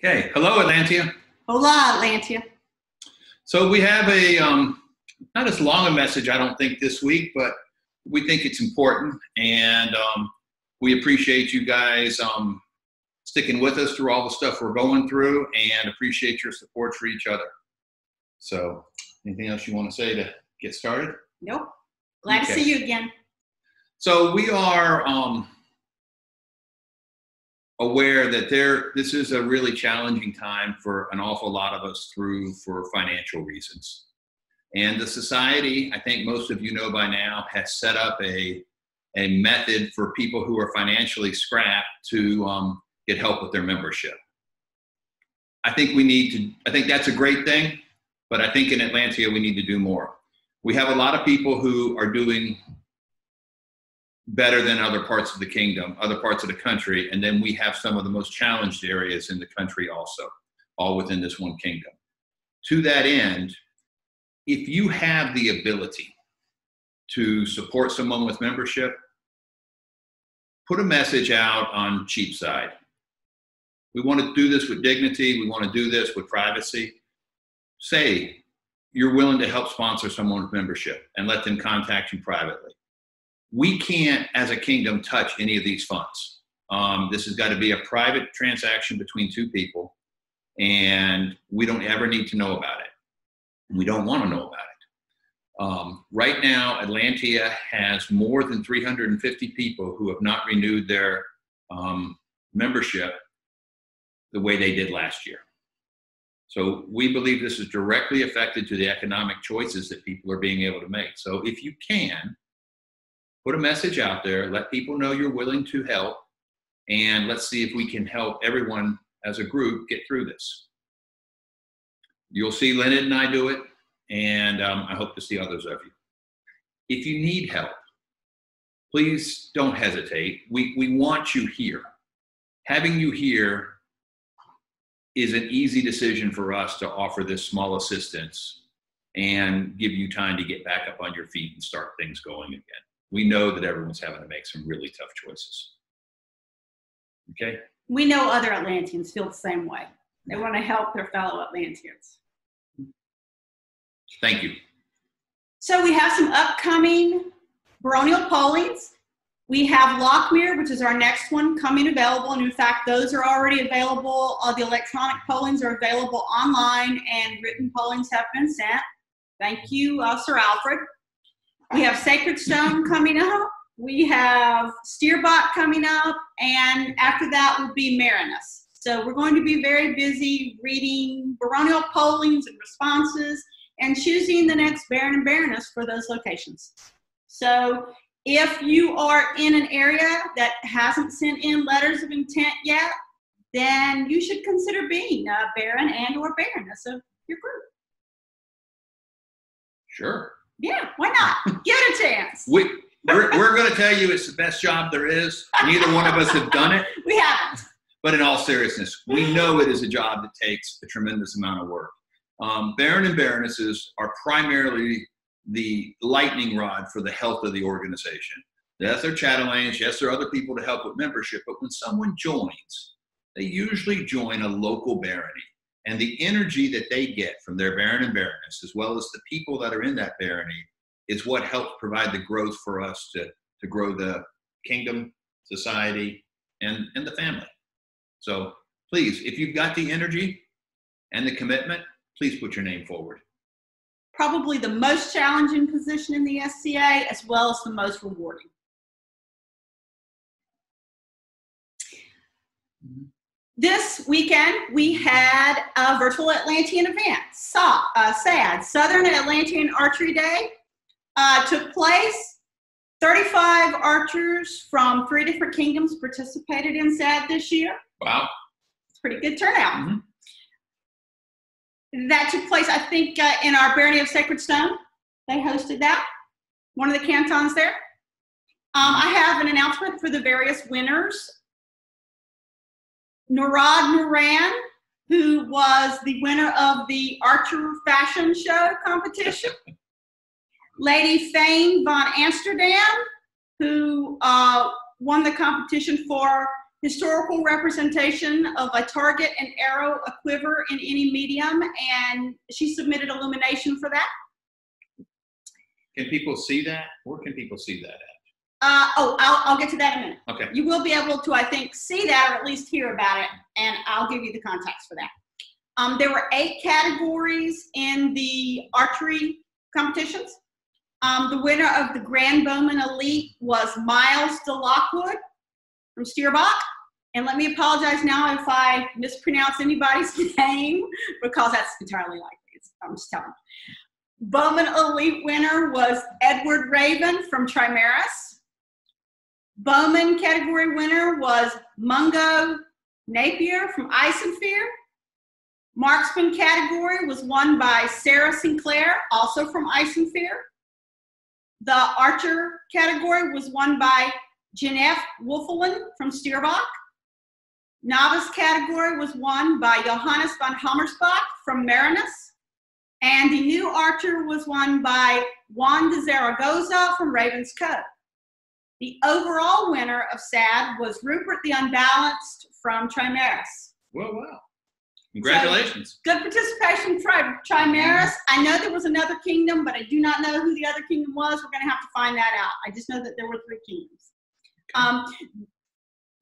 Okay, hello Atlantia. Hola, Atlantia. So we have a, not as long a message, I don't think, this week, but we think it's important, and we appreciate you guys sticking with us through all the stuff we're going through, and appreciate your support for each other. So anything else you want to say to get started? Nope. Glad to see you again. So we are aware that this is a really challenging time for an awful lot of us for financial reasons. And the society, I think most of you know by now, has set up a method for people who are financially strapped to get help with their membership. I think that's a great thing, but I think in Atlantia we need to do more. We have a lot of people who are doing better than other parts of the kingdom, other parts of the country, and then we have some of the most challenged areas in the country also, all within this one kingdom. To that end, if you have the ability to support someone with membership, put a message out on Cheapside. We want to do this with dignity. We want to do this with privacy. Say you're willing to help sponsor someone with membership and let them contact you privately. We can't, as a kingdom, touch any of these funds. This has got to be a private transaction between two people, and we don't ever need to know about it. We don't want to know about it. Right now, Atlantia has more than 350 people who have not renewed their membership the way they did last year. So we believe this is directly affected to the economic choices that people are being able to make. So if you can, put a message out there, let people know you're willing to help, and let's see if we can help everyone as a group get through this. You'll see Leonard and I do it, and I hope to see others of you. If you need help, please don't hesitate. We want you here. Having you here is an easy decision for us to offer this small assistance and give you time to get back up on your feet and start things going again. We know that everyone's having to make some really tough choices. Okay? We know other Atlanteans feel the same way. They want to help their fellow Atlanteans. Thank you. So we have some upcoming baronial pollings. We have Lockmere, which is our next one, coming available. And in fact, those are already available. The electronic pollings are available online, and written pollings have been sent. Thank you, Sir Alfred. We have Sacred Stone coming up. We have Steerbot coming up. And after that will be Marinus. So we're going to be very busy reading baronial pollings and responses and choosing the next Baron and Baroness for those locations. So if you are in an area that hasn't sent in letters of intent yet, then you should consider being a Baron and or Baroness of your group. Sure. Yeah, why not? Give it a chance. We're going to tell you it's the best job there is. Neither one of us have done it. We haven't. But in all seriousness, we know it is a job that takes a tremendous amount of work. Baron and Baronesses are primarily the lightning rod for the health of the organization. Yes, they're chatelaines. Yes, there are other people to help with membership. But when someone joins, they usually join a local barony. And the energy that they get from their Baron and Baroness, as well as the people that are in that barony, is what helps provide the growth for us to grow the kingdom, society, and the family. So please, if you've got the energy and the commitment, please put your name forward. Probably the most challenging position in the SCA, as well as the most rewarding. This weekend, we had a virtual Atlantean event, SAD, Southern Atlantean Archery Day, took place. 35 archers from 3 different kingdoms participated in SAD this year. Wow. It's a pretty good turnout. Mm-hmm. That took place, I think, in our Barony of Sacred Stone. They hosted that, one of the cantons there. I have an announcement for the various winners. Nurad Nuran, who was the winner of the Archer Fashion Show competition. Lady Fane von Amsterdam, who won the competition for historical representation of a target, an arrow, a quiver in any medium, and she submitted illumination for that. Can people see that? Where can people see that at? I'll get to that in a minute. Okay. You will be able to, I think, see that or at least hear about it, and I'll give you the context for that. There were 8 categories in the archery competitions. The winner of the Grand Bowman Elite was Miles de Lockwood from Stierbach. And let me apologize now if I mispronounce anybody's name, because that's entirely likely. I'm just telling you. Bowman Elite winner was Edward Raven from Trimaris. Bowman category winner was Mungo Napier from Eisenfear. Marksman category was won by Sarah Sinclair, also from Eisenfear. The archer category was won by Jeanette Wolfelin from Stierbach. Novice category was won by Johannes von Hammersbach from Marinus. And the new archer was won by Juan de Zaragoza from Ravens Cove. The overall winner of SAD was Rupert the Unbalanced from Trimaris. Well, wow. Congratulations. So, good participation from Trimaris. I know there was another kingdom, but I do not know who the other kingdom was. We're going to have to find that out. I just know that there were 3 kingdoms.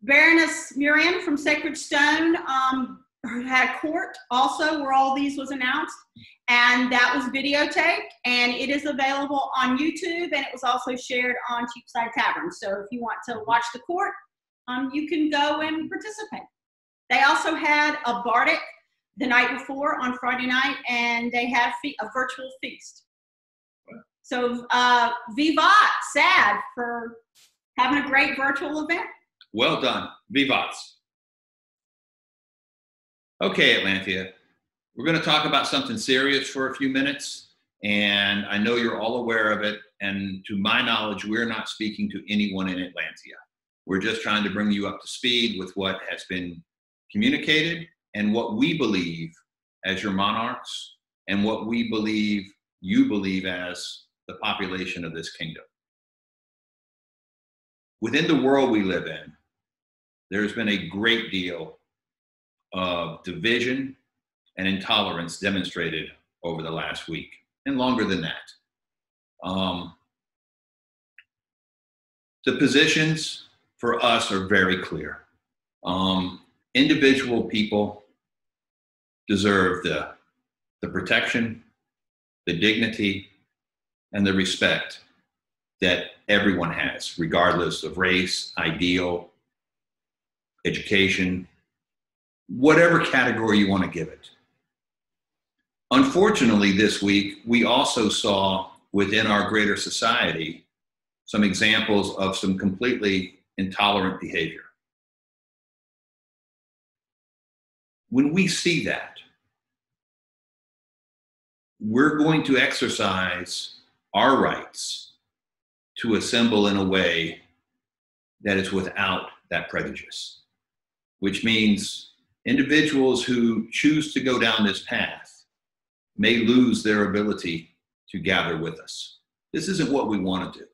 Baroness Miriam from Sacred Stone had a court also where all these was announced, and that was videotaped, and it is available on YouTube, and it was also shared on Cheapside Tavern. So if you want to watch the court, you can go and participate. They also had a bardic the night before on Friday night, and they had a virtual feast. So vivat SAD for having a great virtual event. Well done. Vivats. Okay, Atlantia. We're going to talk about something serious for a few minutes, and I know you're all aware of it, and to my knowledge, we're not speaking to anyone in Atlantia. We're just trying to bring you up to speed with what has been communicated and what we believe as your monarchs and what we believe you believe as the population of this kingdom. Within the world we live in, there's been a great deal of division and intolerance demonstrated over the last week, and longer than that. The positions for us are very clear. Individual people deserve the protection, the dignity, and the respect that everyone has, regardless of race, ideal, education, whatever category you want to give it. Unfortunately, this week, we also saw within our greater society some examples of some completely intolerant behavior. When we see that, we're going to exercise our rights to assemble in a way that is without that prejudice, which means individuals who choose to go down this path may lose their ability to gather with us. This isn't what we want to do,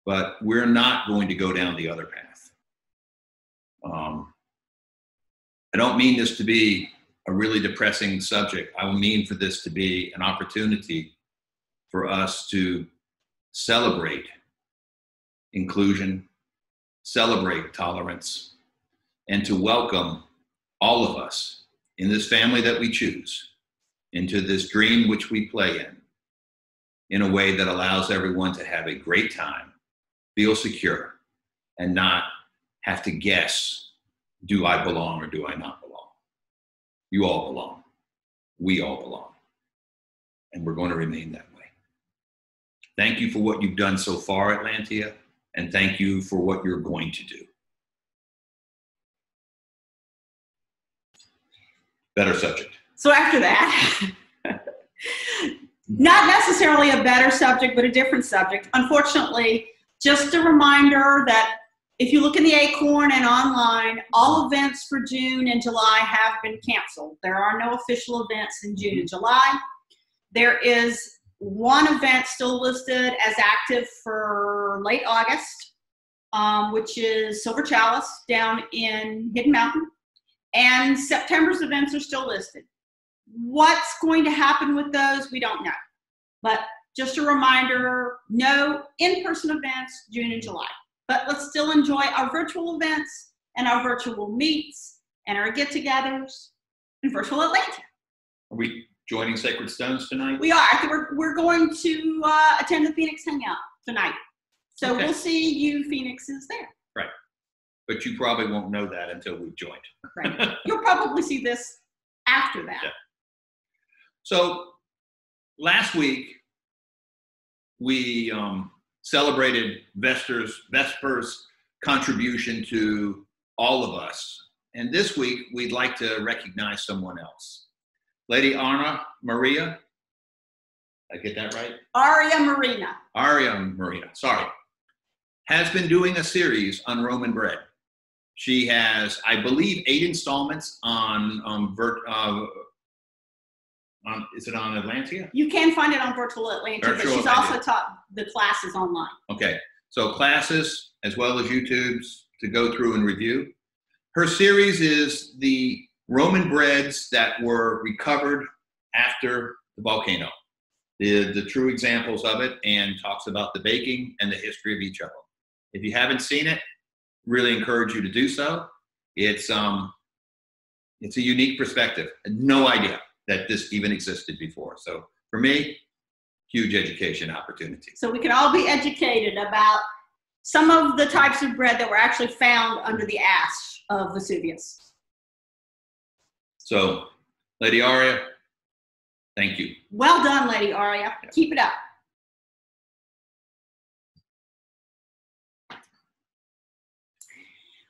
but we're not going to go down the other path. I don't mean this to be a really depressing subject. I mean for this to be an opportunity for us to celebrate inclusion, celebrate tolerance, and to welcome all of us in this family that we choose into this dream which we play in a way that allows everyone to have a great time, feel secure, and not have to guess, do I belong or do I not belong? You all belong. We all belong. And we're going to remain that way. Thank you for what you've done so far, Atlantia, and thank you for what you're going to do. Better subject. So after that, not necessarily a better subject, but a different subject. Unfortunately, just a reminder that if you look in the Acorn and online, all events for June and July have been canceled. There are no official events in June and July. There is one event still listed as active for late August, which is Silver Chalice down in Hidden Mountain. And September's events are still listed. What's going to happen with those, we don't know. But just a reminder, no in-person events, June and July. But let's still enjoy our virtual events and our virtual meets and our get-togethers in virtual Atlantia. Are we joining Sacred Stones tonight? We are. I think we're going to attend the Phoenix Hangout tonight. So We'll see you Phoenixes there. Right. But you probably won't know that until we've joined. Right. You'll probably see this after that. Yeah. So last week, we celebrated Vesper's contribution to all of us. And this week, we'd like to recognize someone else. Lady Anna Maria, did I get that right? Aria Marina, sorry, has been doing a series on Roman bread. She has, I believe, 8 installments is it on Atlantia? You can find it on Virtual Atlantia, but she's also taught the classes online. Okay, so classes as well as YouTubes to go through and review. Her series is the Roman breads that were recovered after the volcano. The true examples of it, and talks about the baking and the history of each of them. If you haven't seen it, really encourage you to do so. It's a unique perspective. No idea that this even existed before. So for me, huge education opportunity. So we can all be educated about some of the types of bread that were actually found under the ash of Vesuvius. So, Lady Aria, thank you. Well done, Lady Aria. Yeah. Keep it up.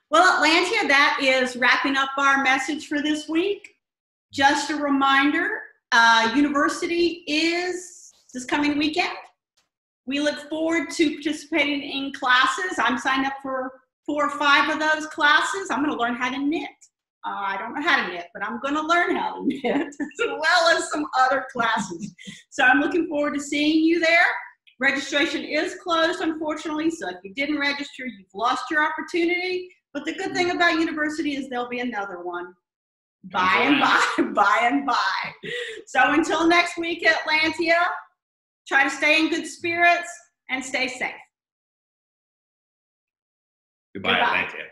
Well, Atlantia, that is wrapping up our message for this week. Just a reminder, university is this coming weekend. We look forward to participating in classes. I'm signed up for 4 or 5 of those classes. I'm going to learn how to knit. I don't know how to knit, but I'm going to learn how to knit, as well as some other classes. So I'm looking forward to seeing you there. Registration is closed, unfortunately, so if you didn't register, you've lost your opportunity. But the good thing about university is there'll be another one. By and by. So until next week, Atlantia, try to stay in good spirits and stay safe. Goodbye. Atlantia.